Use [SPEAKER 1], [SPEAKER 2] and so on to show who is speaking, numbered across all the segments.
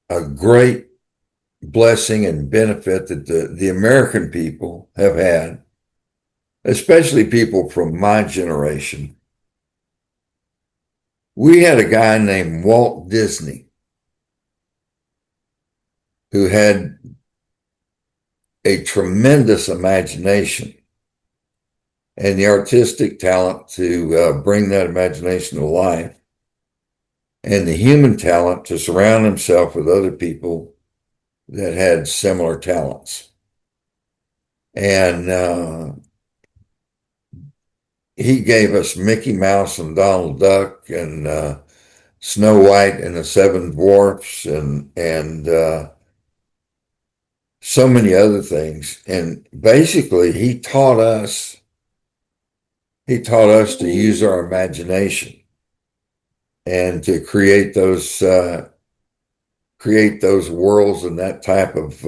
[SPEAKER 1] a great blessing and benefit that the American people have had, especially people from my generation. We had a guy named Walt Disney who had a tremendous imagination and the artistic talent to bring that imagination to life, and the human talent to surround himself with other people that had similar talents. And he gave us Mickey Mouse and Donald Duck and Snow White and the Seven Dwarfs and so many other things. And basically, he taught us to use our imagination and to create those worlds and that type of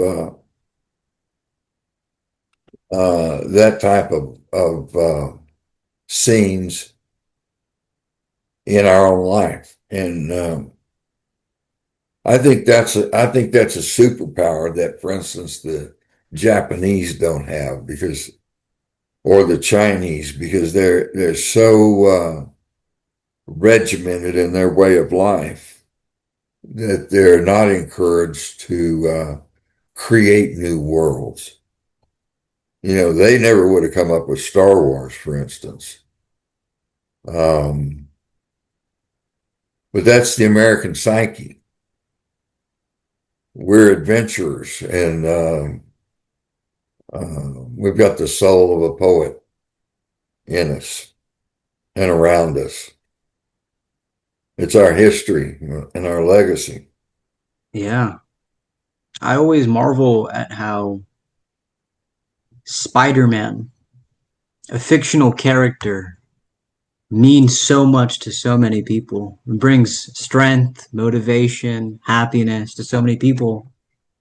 [SPEAKER 1] scenes in our own life. And I think that's a superpower that, for instance, the Japanese don't have, or the Chinese, because they're so regimented in their way of life that they're not encouraged to create new worlds. They never would have come up with Star Wars, for instance. Um, but that's the American psyche. We're adventurers, and we've got the soul of a poet in us and around us. It's our history and our legacy.
[SPEAKER 2] Yeah. I always marvel at how Spider-Man, a fictional character, means so much to so many people. It brings strength, motivation, happiness to so many people.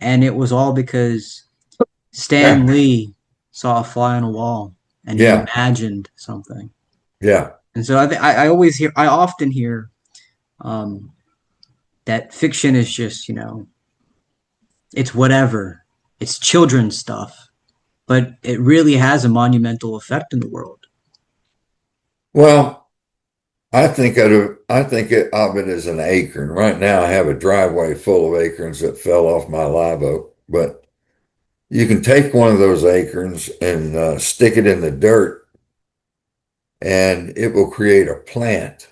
[SPEAKER 2] And it was all because
[SPEAKER 1] Yeah,
[SPEAKER 2] Stan Lee saw a fly on a wall and he
[SPEAKER 1] yeah,
[SPEAKER 2] imagined something.
[SPEAKER 1] yeah.
[SPEAKER 2] And so I often hear um, that fiction is just, it's whatever, it's children's stuff, but it really has a monumental effect in the world.
[SPEAKER 1] Well, I think of it as an acorn. Right now, I have a driveway full of acorns that fell off my live oak, but you can take one of those acorns and stick it in the dirt, and it will create a plant.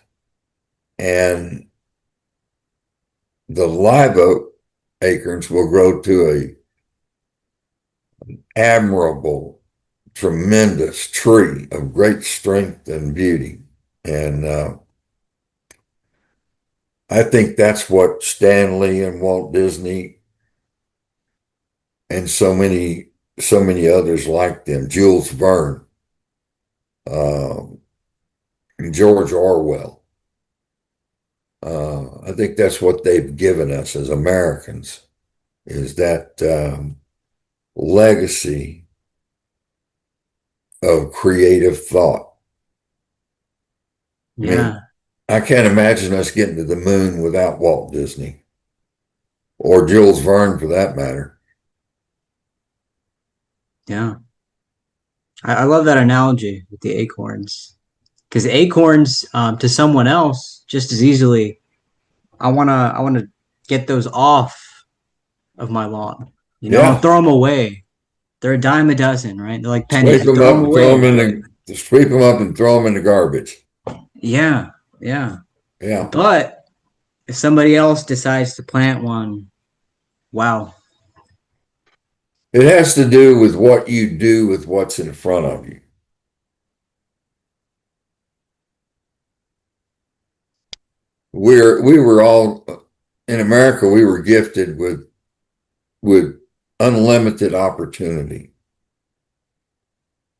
[SPEAKER 1] And the live oak acorns will grow to a admirable, tremendous tree of great strength and beauty. And I think that's what Stan Lee and Walt Disney and so many others like them, Jules Verne, uh, and George Orwell. I think that's what they've given us as Americans, is that legacy of creative thought. I mean,
[SPEAKER 2] Yeah,
[SPEAKER 1] I can't imagine us getting to the moon without Walt Disney or Jules Verne for that matter.
[SPEAKER 2] yeah. I love that analogy with the acorns because acorns to someone else just as easily. I wanna get those off of my lawn. I'll
[SPEAKER 1] Yeah,
[SPEAKER 2] throw them away. They're a dime a dozen, right? They're like pennies.
[SPEAKER 1] sweep
[SPEAKER 2] You
[SPEAKER 1] them
[SPEAKER 2] throw
[SPEAKER 1] up
[SPEAKER 2] them
[SPEAKER 1] and throw
[SPEAKER 2] away.
[SPEAKER 1] them in
[SPEAKER 2] But
[SPEAKER 1] sweep them up and throw them in the garbage.
[SPEAKER 2] yeah, yeah.
[SPEAKER 1] Yeah,
[SPEAKER 2] But if somebody else decides to plant one, wow.
[SPEAKER 1] it has to do with what you do with what's in front of you. We were all in America. We were gifted with unlimited opportunity,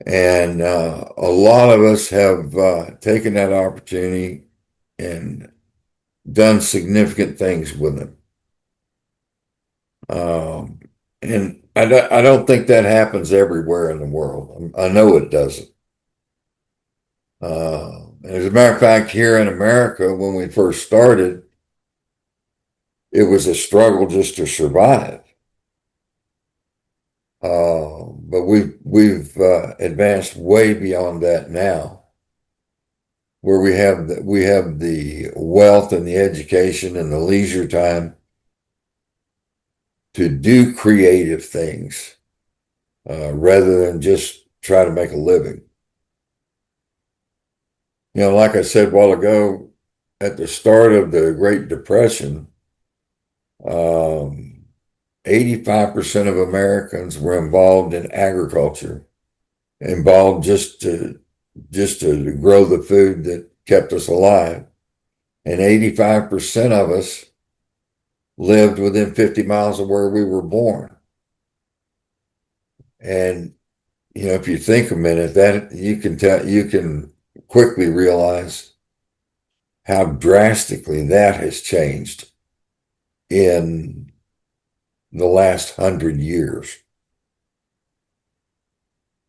[SPEAKER 1] and a lot of us have taken that opportunity and done significant things with it. Um, and I don't think that happens everywhere in the world. I know it doesn't. As a matter of fact, here in America, when we first started, it was a struggle just to survive. But we've advanced way beyond that now, where we have the wealth and the education and the leisure time to do creative things rather than just try to make a living. You know, like I said a while ago, at the start of the Great Depression, um, 85% of Americans were involved in agriculture, involved just to grow the food that kept us alive. And 85% of us lived within 50 miles of where we were born. And you know, if you think a minute, that you can quickly realize how drastically that has changed in the last 100 years.